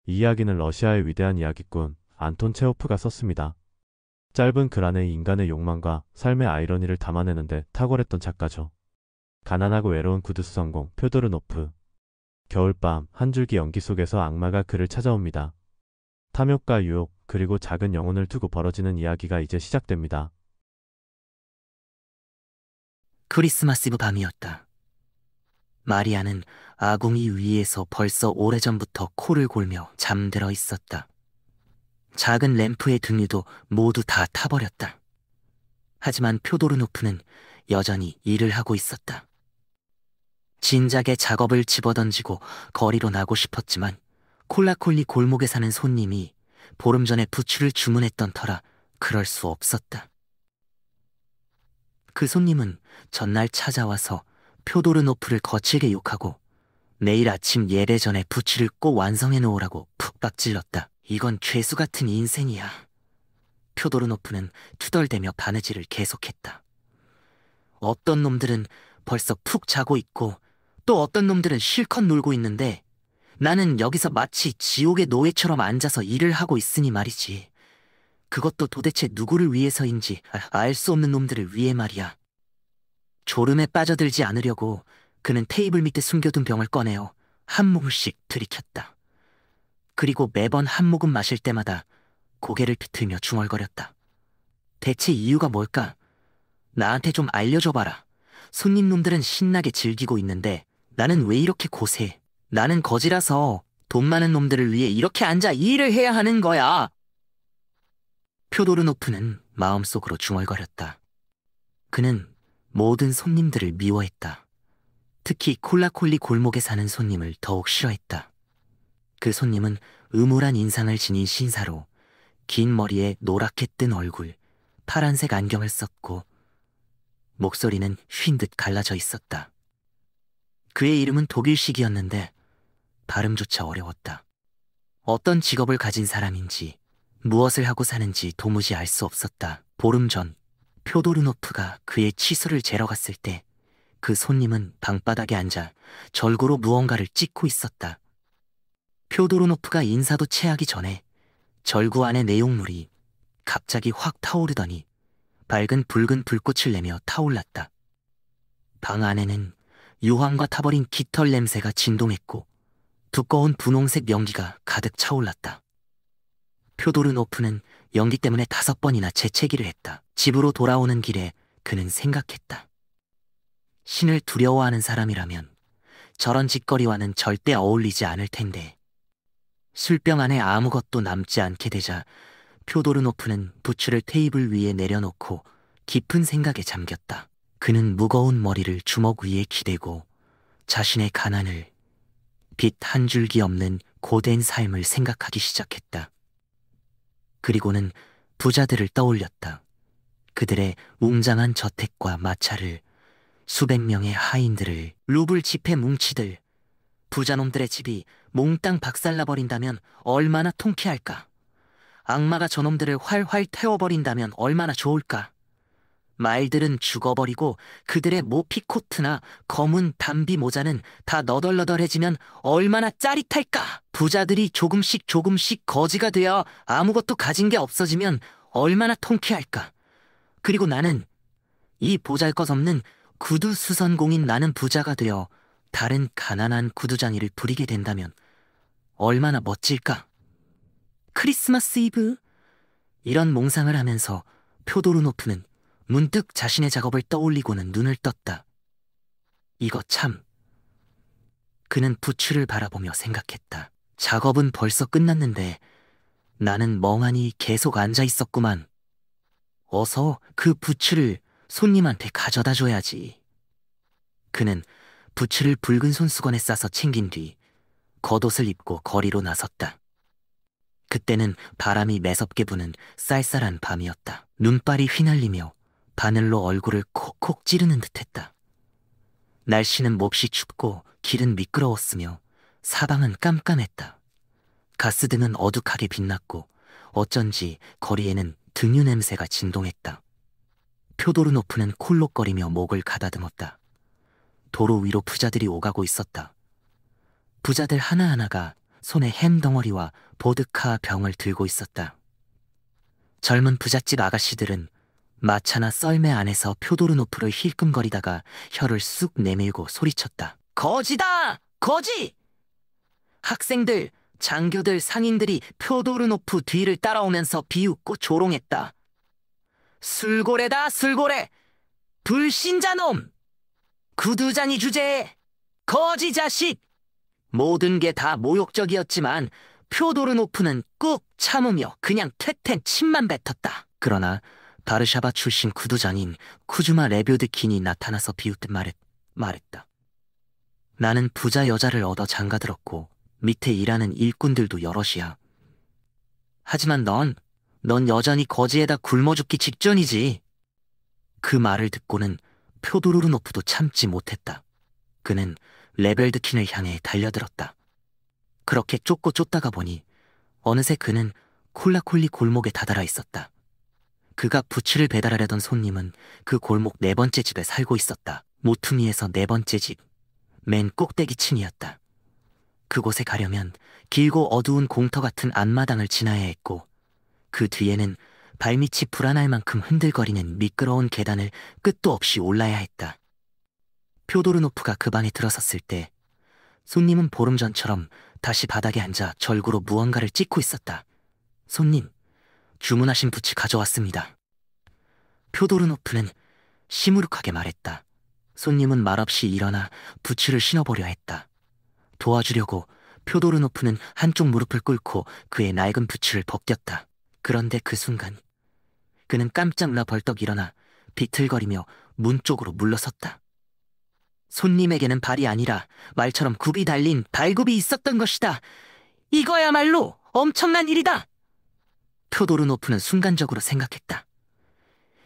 이 이야기는 러시아의 위대한 이야기꾼 안톤 체호프가 썼습니다. 짧은 글 안에 인간의 욕망과 삶의 아이러니를 담아내는데 탁월했던 작가죠. 가난하고 외로운 구두수성공 표도르노프. 겨울밤 한 줄기 연기 속에서 악마가 그를 찾아옵니다. 탐욕과 유혹 그리고 작은 영혼을 두고 벌어지는 이야기가 이제 시작됩니다. 크리스마스 이브 밤이었다. 마리아는 아궁이 위에서 벌써 오래전부터 코를 골며 잠들어 있었다. 작은 램프의 등유도 모두 다 타버렸다. 하지만 표도르노프는 여전히 일을 하고 있었다. 진작에 작업을 집어던지고 거리로 나고 싶었지만 콜라콜리 골목에 사는 손님이 보름 전에 부추를 주문했던 터라 그럴 수 없었다. 그 손님은 전날 찾아와서 표도르노프를 거칠게 욕하고 내일 아침 예배 전에 부추를 꼭 완성해 놓으라고 푹박질렀다. 이건 죄수 같은 인생이야. 표도르노프는 투덜대며 바느질을 계속했다. 어떤 놈들은 벌써 푹 자고 있고 또 어떤 놈들은 실컷 놀고 있는데 나는 여기서 마치 지옥의 노예처럼 앉아서 일을 하고 있으니 말이지. 그것도 도대체 누구를 위해서인지 알 수 없는 놈들을 위해 말이야. 졸음에 빠져들지 않으려고 그는 테이블 밑에 숨겨둔 병을 꺼내어 한 모금씩 들이켰다. 그리고 매번 한 모금 마실 때마다 고개를 비틀며 중얼거렸다. 대체 이유가 뭘까? 나한테 좀 알려줘봐라. 손님놈들은 신나게 즐기고 있는데 나는 왜 이렇게 고세? 나는 거지라서 돈 많은 놈들을 위해 이렇게 앉아 일을 해야 하는 거야. 표도르노프는 마음속으로 중얼거렸다. 그는 모든 손님들을 미워했다. 특히 콜라콜리 골목에 사는 손님을 더욱 싫어했다. 그 손님은 음울한 인상을 지닌 신사로 긴 머리에 노랗게 뜬 얼굴, 파란색 안경을 썼고 목소리는 휜 듯 갈라져 있었다. 그의 이름은 독일식이었는데 발음조차 어려웠다. 어떤 직업을 가진 사람인지 무엇을 하고 사는지 도무지 알 수 없었다. 보름 전 표도르노프가 그의 치수를 재러 갔을 때 그 손님은 방바닥에 앉아 절구로 무언가를 찍고 있었다. 표도르노프가 인사도 채하기 전에 절구 안의 내용물이 갑자기 확 타오르더니 밝은 붉은 불꽃을 내며 타올랐다. 방 안에는 유황과 타버린 깃털 냄새가 진동했고 두꺼운 분홍색 연기가 가득 차올랐다. 표도르노프는 연기 때문에 5번이나 재채기를 했다. 집으로 돌아오는 길에 그는 생각했다. 신을 두려워하는 사람이라면 저런 짓거리와는 절대 어울리지 않을 텐데. 술병 안에 아무것도 남지 않게 되자 표도르노프는 부추를 테이블 위에 내려놓고 깊은 생각에 잠겼다. 그는 무거운 머리를 주먹 위에 기대고 자신의 가난을, 빛 한 줄기 없는 고된 삶을 생각하기 시작했다. 그리고는 부자들을 떠올렸다. 그들의 웅장한 저택과 마차를, 수백 명의 하인들을, 루블 지폐 뭉치들, 부자놈들의 집이 몽땅 박살나버린다면 얼마나 통쾌할까? 악마가 저놈들을 활활 태워버린다면 얼마나 좋을까? 말들은 죽어버리고 그들의 모피코트나 검은 담비 모자는 다 너덜너덜해지면 얼마나 짜릿할까? 부자들이 조금씩 조금씩 거지가 되어 아무것도 가진 게 없어지면 얼마나 통쾌할까? 그리고 나는 이 보잘것없는 구두수선공인 나는 부자가 되어 다른 가난한 구두장이를 부리게 된다면 얼마나 멋질까? 크리스마스 이브? 이런 몽상을 하면서 표도르노프는 문득 자신의 작업을 떠올리고는 눈을 떴다. 이거 참. 그는 부추를 바라보며 생각했다. 작업은 벌써 끝났는데 나는 멍하니 계속 앉아 있었구만. 어서 그 부추를 손님한테 가져다 줘야지. 그는 부추를 붉은 손수건에 싸서 챙긴 뒤 겉옷을 입고 거리로 나섰다. 그때는 바람이 매섭게 부는 쌀쌀한 밤이었다. 눈발이 휘날리며 바늘로 얼굴을 콕콕 찌르는 듯했다. 날씨는 몹시 춥고 길은 미끄러웠으며 사방은 깜깜했다. 가스등은 어둑하게 빛났고 어쩐지 거리에는 등유 냄새가 진동했다. 표도르노프는 콜록거리며 목을 가다듬었다. 도로 위로 부자들이 오가고 있었다. 부자들 하나하나가 손에 햄 덩어리와 보드카 병을 들고 있었다. 젊은 부잣집 아가씨들은 마차나 썰매 안에서 표도르노프를 힐끔거리다가 혀를 쑥 내밀고 소리쳤다. 거지다! 거지! 학생들, 장교들, 상인들이 표도르노프 뒤를 따라오면서 비웃고 조롱했다. 술고래다, 술고래! 불신자놈! 구두장이 주제에! 거지 자식! 모든 게 다 모욕적이었지만 표도르노프는 꾹 참으며 그냥 퇴퇴 침만 뱉었다. 그러나 바르샤바 출신 구두장인 쿠즈마 레뷰드킨이 나타나서 비웃듯 말했다. 나는 부자 여자를 얻어 장가들었고 밑에 일하는 일꾼들도 여럿이야. 하지만 넌 여전히 거지에다 굶어 죽기 직전이지. 그 말을 듣고는 표도르노프도 참지 못했다. 그는 레벨드킨을 향해 달려들었다. 그렇게 쫓고 쫓다가 보니 어느새 그는 콜라콜리 골목에 다다라 있었다. 그가 부추를 배달하려던 손님은 그 골목 네 번째 집에 살고 있었다. 모퉁이에서 네 번째 집, 맨 꼭대기층이었다. 그곳에 가려면 길고 어두운 공터 같은 앞마당을 지나야 했고 그 뒤에는 발밑이 불안할 만큼 흔들거리는 미끄러운 계단을 끝도 없이 올라야 했다. 표도르노프가 그 방에 들어섰을 때 손님은 보름 전처럼 다시 바닥에 앉아 절구로 무언가를 찍고 있었다. 손님, 주문하신 부츠 가져왔습니다. 표도르노프는 시무룩하게 말했다. 손님은 말없이 일어나 부츠를 신어보려 했다. 도와주려고 표도르노프는 한쪽 무릎을 꿇고 그의 낡은 부츠를 벗겼다. 그런데 그 순간 그는 깜짝 놀라 벌떡 일어나 비틀거리며 문 쪽으로 물러섰다. 손님에게는 발이 아니라 말처럼 굽이 달린 발굽이 있었던 것이다. 이거야말로 엄청난 일이다. 표도르노프는 순간적으로 생각했다.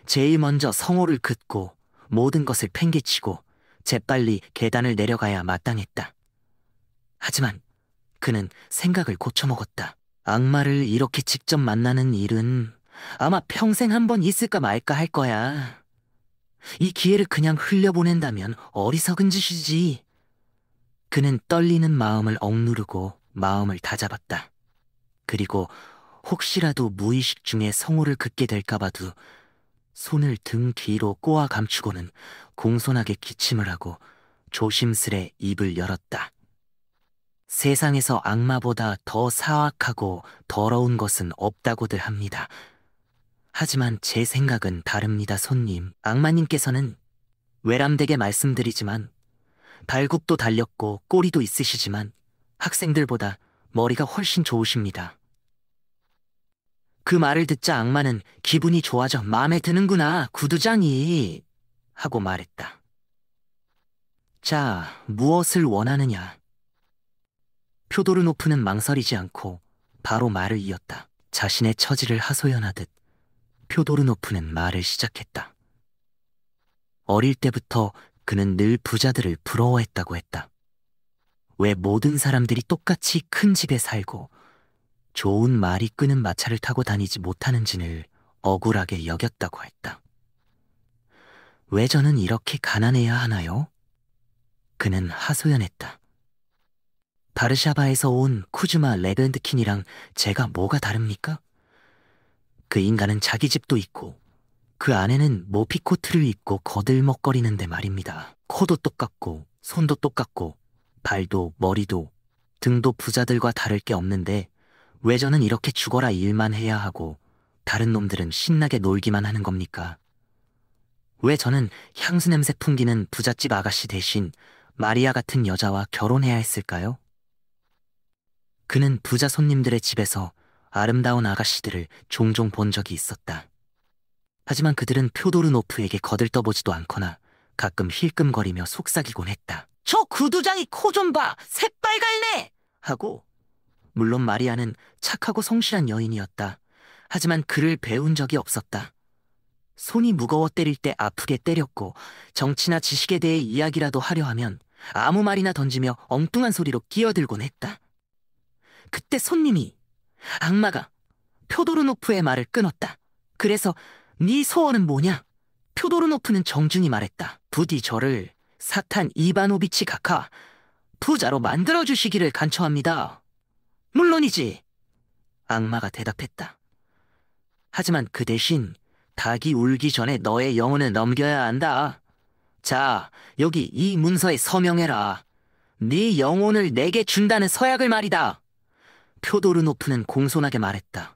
제일 먼저 성호를 긋고 모든 것을 팽개치고 재빨리 계단을 내려가야 마땅했다. 하지만 그는 생각을 고쳐먹었다. 악마를 이렇게 직접 만나는 일은 아마 평생 한 번 있을까 말까 할 거야. 이 기회를 그냥 흘려보낸다면 어리석은 짓이지. 그는 떨리는 마음을 억누르고 마음을 다잡았다. 그리고 혹시라도 무의식 중에 성호를 긋게 될까봐도 손을 등 뒤로 꼬아 감추고는 공손하게 기침을 하고 조심스레 입을 열었다. 세상에서 악마보다 더 사악하고 더러운 것은 없다고들 합니다. 하지만 제 생각은 다릅니다, 손님. 악마님께서는 외람되게 말씀드리지만 발굽도 달렸고 꼬리도 있으시지만 학생들보다 머리가 훨씬 좋으십니다. 그 말을 듣자 악마는 기분이 좋아져 마음에 드는구나, 구두장이 하고 말했다. 자, 무엇을 원하느냐? 표도르노프는 망설이지 않고 바로 말을 이었다. 자신의 처지를 하소연하듯 표도르노프는 말을 시작했다. 어릴 때부터 그는 늘 부자들을 부러워했다고 했다. 왜 모든 사람들이 똑같이 큰 집에 살고 좋은 말이 끄는 마차를 타고 다니지 못하는지를 억울하게 여겼다고 했다. 왜 저는 이렇게 가난해야 하나요? 그는 하소연했다. 바르샤바에서 온 쿠즈마 레벤드킨이랑 제가 뭐가 다릅니까? 그 인간은 자기 집도 있고 그 안에는 모피코트를 입고 거들먹거리는데 말입니다. 코도 똑같고 손도 똑같고 발도 머리도 등도 부자들과 다를 게 없는데 왜 저는 이렇게 죽어라 일만 해야 하고 다른 놈들은 신나게 놀기만 하는 겁니까? 왜 저는 향수 냄새 풍기는 부잣집 아가씨 대신 마리아 같은 여자와 결혼해야 했을까요? 그는 부자 손님들의 집에서 아름다운 아가씨들을 종종 본 적이 있었다. 하지만 그들은 표도르노프에게 거들떠보지도 않거나 가끔 힐끔거리며 속삭이곤 했다. 저 구두장이 코 좀 봐! 새빨갈네! 하고. 물론 마리아는 착하고 성실한 여인이었다. 하지만 그를 배운 적이 없었다. 손이 무거워 때릴 때 아프게 때렸고 정치나 지식에 대해 이야기라도 하려 하면 아무 말이나 던지며 엉뚱한 소리로 끼어들곤 했다. 그때 손님이, 악마가 표도르노프의 말을 끊었다. 그래서 네 소원은 뭐냐? 표도르노프는 정중히 말했다. 부디 저를 사탄 이바노비치 가카 부자로 만들어주시기를 간청합니다. 물론이지. 악마가 대답했다. 하지만 그 대신 닭이 울기 전에 너의 영혼을 넘겨야 한다. 자, 여기 이 문서에 서명해라. 네 영혼을 내게 준다는 서약을 말이다. 표도르노프는 공손하게 말했다.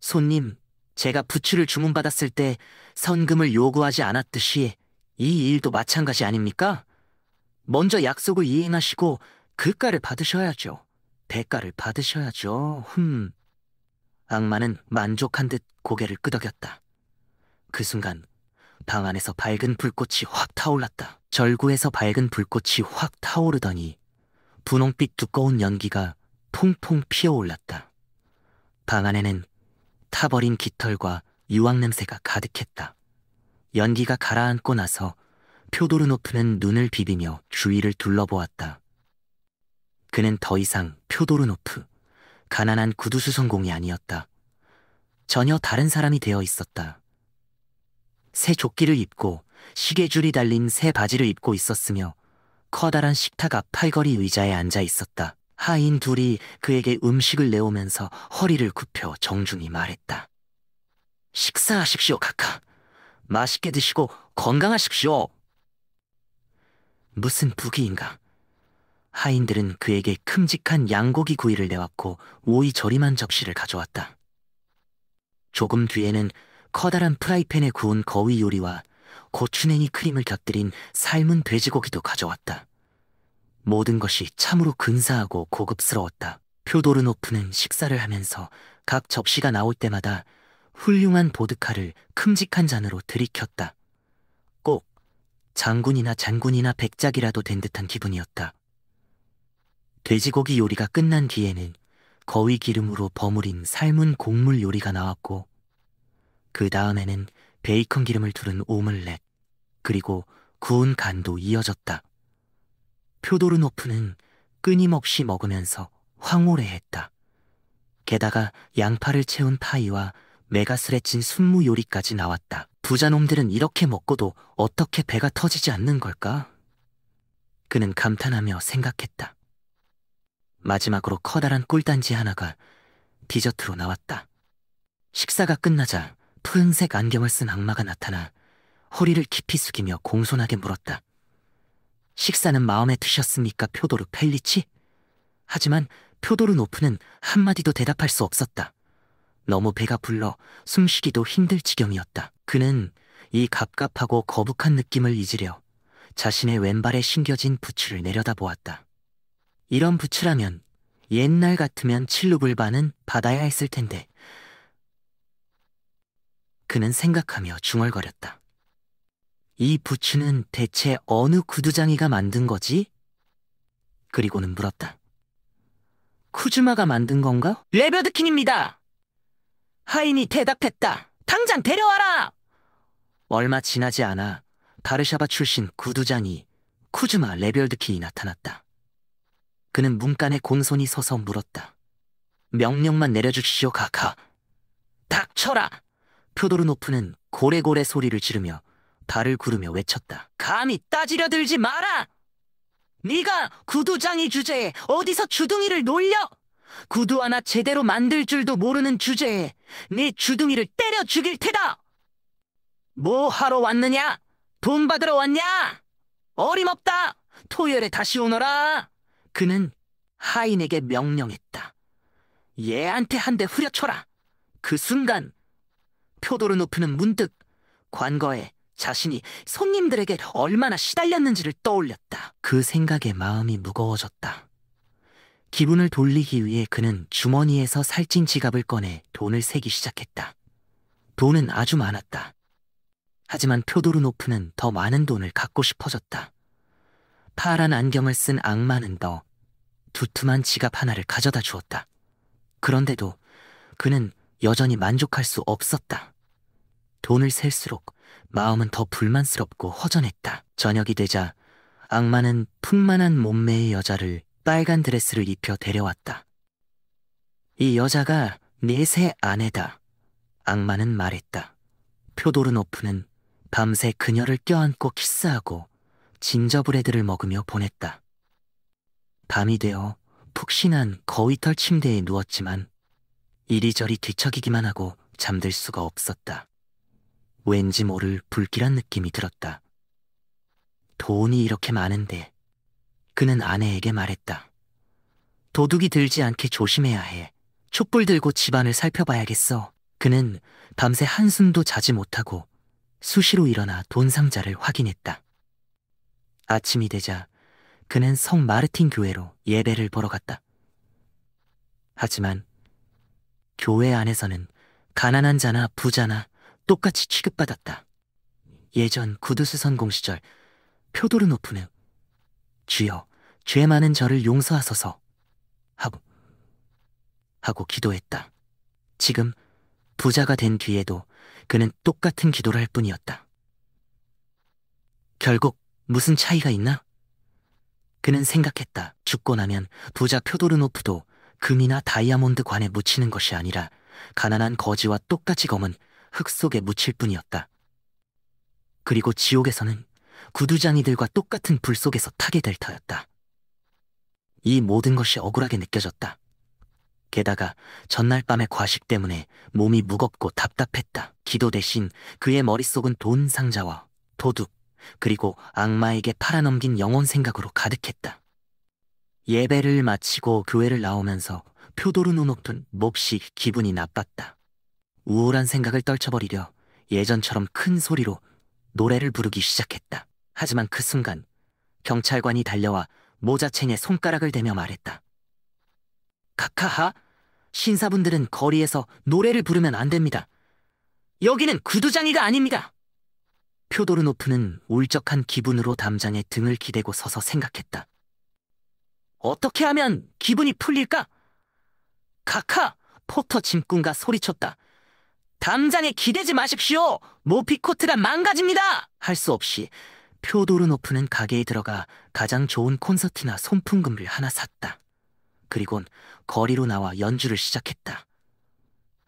손님, 제가 부츠를 주문받았을 때 선금을 요구하지 않았듯이 이 일도 마찬가지 아닙니까? 먼저 약속을 이행하시고 그가를 받으셔야죠. 대가를 받으셔야죠. 악마는 만족한 듯 고개를 끄덕였다. 그 순간 방 안에서 밝은 불꽃이 확 타올랐다. 절구에서 밝은 불꽃이 확 타오르더니 분홍빛 두꺼운 연기가 퐁퐁 피어올랐다. 방 안에는 타버린 깃털과 유황 냄새가 가득했다. 연기가 가라앉고 나서 표도르노프는 눈을 비비며 주위를 둘러보았다. 그는 더 이상 표도르노프, 가난한 구두수선공이 아니었다. 전혀 다른 사람이 되어 있었다. 새 조끼를 입고 시계줄이 달린 새 바지를 입고 있었으며 커다란 식탁 앞 팔걸이 의자에 앉아 있었다. 하인 둘이 그에게 음식을 내오면서 허리를 굽혀 정중히 말했다. 식사하십시오, 카카. 맛있게 드시고 건강하십시오. 무슨 부귀인가. 하인들은 그에게 큼직한 양고기 구이를 내왔고 오이 절임한 접시를 가져왔다. 조금 뒤에는 커다란 프라이팬에 구운 거위 요리와 고추냉이 크림을 곁들인 삶은 돼지고기도 가져왔다. 모든 것이 참으로 근사하고 고급스러웠다. 표도르노프는 식사를 하면서 각 접시가 나올 때마다 훌륭한 보드카를 큼직한 잔으로 들이켰다. 꼭 장군이나 장군이나 백작이라도 된 듯한 기분이었다. 돼지고기 요리가 끝난 뒤에는 거위 기름으로 버무린 삶은 곡물 요리가 나왔고 그 다음에는 베이컨 기름을 두른 오믈렛, 그리고 구운 간도 이어졌다. 표도르노프는 끊임없이 먹으면서 황홀해했다. 게다가 양파를 채운 파이와 메가스레 찐 순무 요리까지 나왔다. 부자놈들은 이렇게 먹고도 어떻게 배가 터지지 않는 걸까? 그는 감탄하며 생각했다. 마지막으로 커다란 꿀단지 하나가 디저트로 나왔다. 식사가 끝나자 푸른색 안경을 쓴 악마가 나타나 허리를 깊이 숙이며 공손하게 물었다. 식사는 마음에 드셨습니까, 표도르 펠리치? 하지만 표도르노프는 한마디도 대답할 수 없었다. 너무 배가 불러 숨쉬기도 힘들 지경이었다. 그는 이 갑갑하고 거북한 느낌을 잊으려 자신의 왼발에 신겨진 부츠를 내려다보았다. 이런 부츠라면 옛날 같으면 칠루불반은 받아야 했을 텐데. 그는 생각하며 중얼거렸다. 이 부츠는 대체 어느 구두장이가 만든 거지? 그리고는 물었다. 쿠즈마가 만든 건가? 레베드킨입니다. 하인이 대답했다. 당장 데려와라! 얼마 지나지 않아 바르샤바 출신 구두장이 쿠즈마 레벨드킨이 나타났다. 그는 문간에 공손히 서서 물었다. 명령만 내려주시오, 가카. 닥쳐라! 표도르노프는 고래고래 소리를 지르며 발을 구르며 외쳤다. 감히 따지려 들지 마라! 네가 구두장이 주제에 어디서 주둥이를 놀려? 구두 하나 제대로 만들 줄도 모르는 주제에 네 주둥이를 때려 죽일 테다! 뭐 하러 왔느냐? 돈 받으러 왔냐? 어림없다! 토요일에 다시 오너라! 그는 하인에게 명령했다. 얘한테 한 대 후려쳐라! 그 순간 표도르노프는 문득 관거에 자신이 손님들에게 얼마나 시달렸는지를 떠올렸다. 그 생각에 마음이 무거워졌다. 기분을 돌리기 위해 그는 주머니에서 살찐 지갑을 꺼내 돈을 세기 시작했다. 돈은 아주 많았다. 하지만 표도르노프는 더 많은 돈을 갖고 싶어졌다. 파란 안경을 쓴 악마는 더 두툼한 지갑 하나를 가져다 주었다. 그런데도 그는 여전히 만족할 수 없었다. 돈을 셀수록 마음은 더 불만스럽고 허전했다. 저녁이 되자 악마는 풍만한 몸매의 여자를 빨간 드레스를 입혀 데려왔다. 이 여자가 네 새 아내다. 악마는 말했다. 표도르노프는 밤새 그녀를 껴안고 키스하고 진저브레드를 먹으며 보냈다. 밤이 되어 푹신한 거위털 침대에 누웠지만 이리저리 뒤척이기만 하고 잠들 수가 없었다. 왠지 모를 불길한 느낌이 들었다. 돈이 이렇게 많은데 그는 아내에게 말했다. 도둑이 들지 않게 조심해야 해. 촛불 들고 집안을 살펴봐야겠어. 그는 밤새 한숨도 자지 못하고 수시로 일어나 돈 상자를 확인했다. 아침이 되자 그는 성 마르틴 교회로 예배를 보러 갔다. 하지만 교회 안에서는 가난한 자나 부자나 똑같이 취급받았다. 예전 구두수 선공 시절 표도르노프는 주여, 죄 많은 저를 용서하소서 하고 기도했다. 지금 부자가 된 뒤에도 그는 똑같은 기도를 할 뿐이었다. 결국 무슨 차이가 있나? 그는 생각했다. 죽고 나면 부자 표도르노프도 금이나 다이아몬드 관에 묻히는 것이 아니라 가난한 거지와 똑같이 검은 흙 속에 묻힐 뿐이었다. 그리고 지옥에서는 구두장이들과 똑같은 불 속에서 타게 될 터였다. 이 모든 것이 억울하게 느껴졌다. 게다가 전날 밤의 과식 때문에 몸이 무겁고 답답했다. 기도 대신 그의 머릿속은 돈 상자와 도둑, 그리고 악마에게 팔아넘긴 영혼 생각으로 가득했다. 예배를 마치고 교회를 나오면서 표도르노노프는 몹시 기분이 나빴다. 우울한 생각을 떨쳐버리려 예전처럼 큰 소리로 노래를 부르기 시작했다. 하지만 그 순간 경찰관이 달려와 모자챙에 손가락을 대며 말했다. 카카하, 신사분들은 거리에서 노래를 부르면 안 됩니다. 여기는 구두장이가 아닙니다. 표도르노프는 울적한 기분으로 담장에 등을 기대고 서서 생각했다. 어떻게 하면 기분이 풀릴까? 카카, 포터 짐꾼가 소리쳤다. 담장에 기대지 마십시오. 모피코트가 망가집니다. 할 수 없이 표도르노프는 가게에 들어가 가장 좋은 콘서트나 손풍금을 하나 샀다. 그리곤 거리로 나와 연주를 시작했다.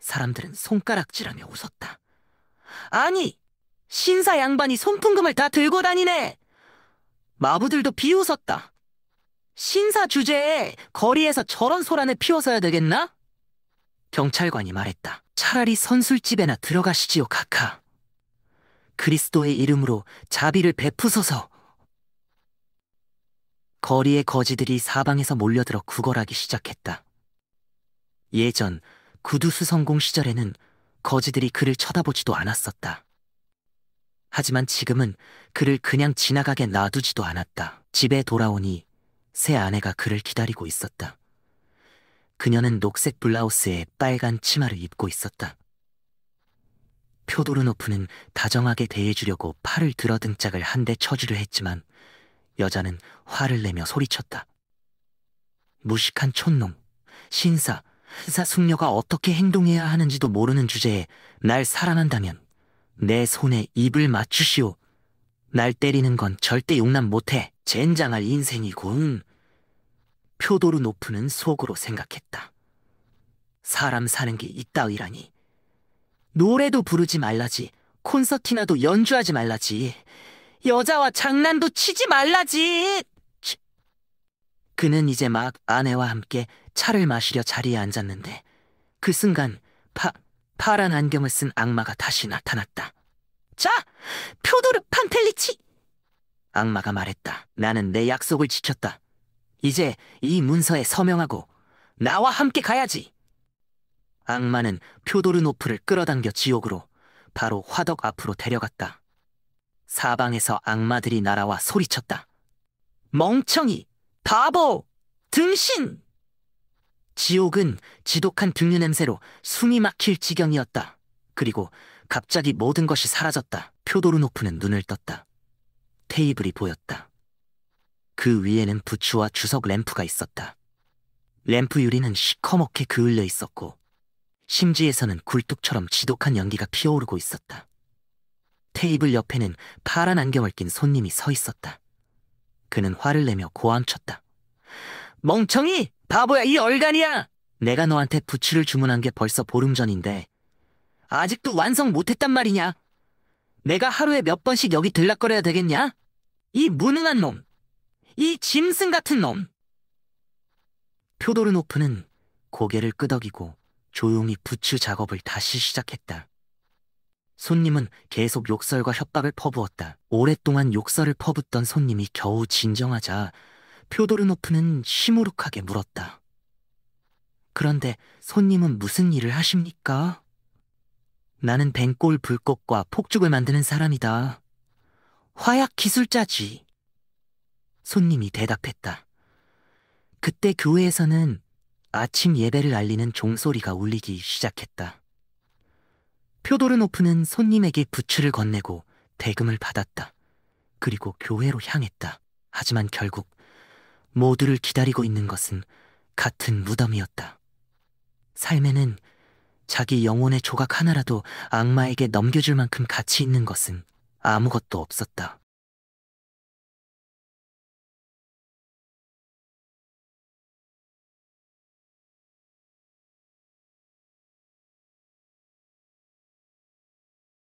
사람들은 손가락질하며 웃었다. 아니, 신사 양반이 손풍금을 다 들고 다니네. 마부들도 비웃었다. 신사 주제에 거리에서 저런 소란을 피워서야 되겠나? 경찰관이 말했다. 차라리 선술집에나 들어가시지요, 카카. 그리스도의 이름으로 자비를 베푸소서. 거리의 거지들이 사방에서 몰려들어 구걸하기 시작했다. 예전 구두수 성공 시절에는 거지들이 그를 쳐다보지도 않았었다. 하지만 지금은 그를 그냥 지나가게 놔두지도 않았다. 집에 돌아오니 새 아내가 그를 기다리고 있었다. 그녀는 녹색 블라우스에 빨간 치마를 입고 있었다. 표도르노프는 다정하게 대해주려고 팔을 들어 등짝을 한 대 쳐주려 했지만 여자는 화를 내며 소리쳤다. 무식한 촌놈, 신사, 숙녀가 어떻게 행동해야 하는지도 모르는 주제에 날 사랑한다면 내 손에 입을 맞추시오. 날 때리는 건 절대 용납 못해. 젠장할 인생이군. 표도르노프는 속으로 생각했다. 사람 사는 게 이따위라니. 노래도 부르지 말라지. 콘서트나도 연주하지 말라지. 여자와 장난도 치지 말라지. 그는 이제 막 아내와 함께 차를 마시려 자리에 앉았는데 그 순간 파란 안경을 쓴 악마가 다시 나타났다. 자, 표도르 판텔리치! 악마가 말했다. 나는 내 약속을 지켰다. 이제 이 문서에 서명하고 나와 함께 가야지. 악마는 표도르노프를 끌어당겨 지옥으로 바로 화덕 앞으로 데려갔다. 사방에서 악마들이 날아와 소리쳤다. 멍청이! 바보! 등신! 지옥은 지독한 등유 냄새로 숨이 막힐 지경이었다. 그리고 갑자기 모든 것이 사라졌다. 표도르노프는 눈을 떴다. 테이블이 보였다. 그 위에는 부추와 주석 램프가 있었다. 램프 유리는 시커멓게 그을려 있었고 심지에서는 굴뚝처럼 지독한 연기가 피어오르고 있었다. 테이블 옆에는 파란 안경을 낀 손님이 서 있었다. 그는 화를 내며 고함쳤다. 멍청이! 바보야, 이 얼간이야! 내가 너한테 부추를 주문한 게 벌써 보름 전인데 아직도 완성 못했단 말이냐? 내가 하루에 몇 번씩 여기 들락거려야 되겠냐? 이 무능한 놈! 이 짐승 같은 놈! 표도르노프는 고개를 끄덕이고 조용히 부츠 작업을 다시 시작했다. 손님은 계속 욕설과 협박을 퍼부었다. 오랫동안 욕설을 퍼붓던 손님이 겨우 진정하자 표도르노프는 시무룩하게 물었다. 그런데 손님은 무슨 일을 하십니까? 나는 뱅골 불꽃과 폭죽을 만드는 사람이다. 화약 기술자지. 손님이 대답했다. 그때 교회에서는 아침 예배를 알리는 종소리가 울리기 시작했다. 표도르노프는 손님에게 부츠를 건네고 대금을 받았다. 그리고 교회로 향했다. 하지만 결국 모두를 기다리고 있는 것은 같은 무덤이었다. 삶에는 자기 영혼의 조각 하나라도 악마에게 넘겨줄 만큼 가치 있는 것은 아무것도 없었다.